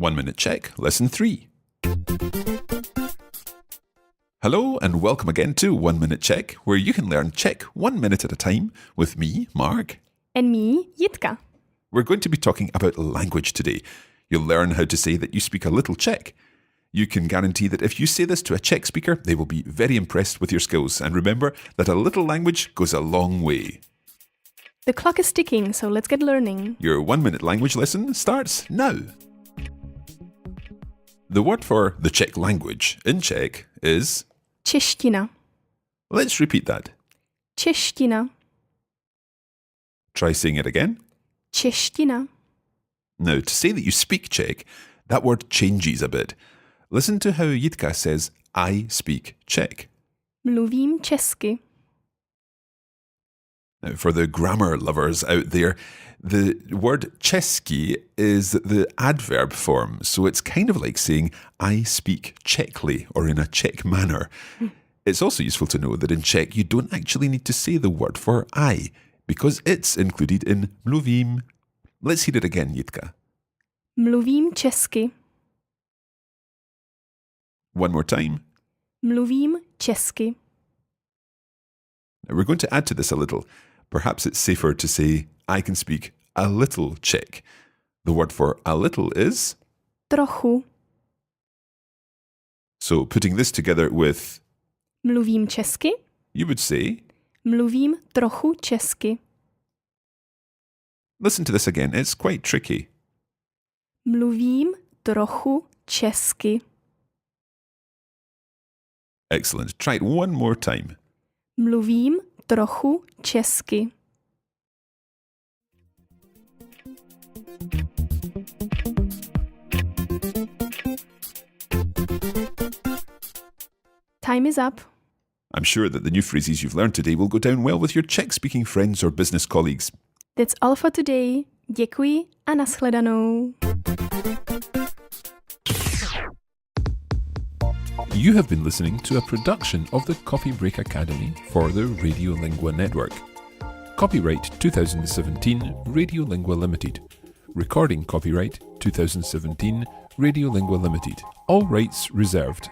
1 Minute Czech Lesson 3. Hello and welcome again to 1 Minute Czech, where you can learn Czech 1 minute at a time with me, Mark. And me, Jitka. We're going to be talking about language today. You'll learn how to say that you speak a little Czech. You can guarantee that if you say this to a Czech speaker, they will be very impressed with your skills. And remember that a little language goes a long way. The clock is ticking, so let's get learning. Your 1 minute language lesson starts now. The word for the Czech language in Czech is čeština. Let's repeat that. Čeština. Try saying it again. Čeština. Now, to say that you speak Czech, that word changes a bit. Listen to how Jitka says, I speak Czech. Mluvím česky. Now, for the grammar lovers out there, the word česky is the adverb form, so it's kind of like saying, I speak Czechly, or in a Czech manner. It's also useful to know that in Czech, you don't actually need to say the word for I, because it's included in mluvím. Let's hear it again, Jitka. Mluvím česky. One more time. Mluvím česky. Now, we're going to add to this a little. Perhaps it's safer to say, I can speak a little Czech. The word for a little is trochu. So putting this together with Mluvím česky. you would say, Mluvím trochu česky. listen to this again, it's quite tricky. Mluvím trochu česky. Excellent. Try it one more time. Mluvím trochu česky. Time is up. I'm sure that the new phrases you've learned today will go down well with your Czech-speaking friends or business colleagues. That's all for today. Děkuji a nashledanou. You have been listening to a production of the Copy Break Academy for the Radiolingua Network. Copyright 2017 Radiolingua Limited. Recording copyright 2017 Radiolingua Limited. All rights reserved.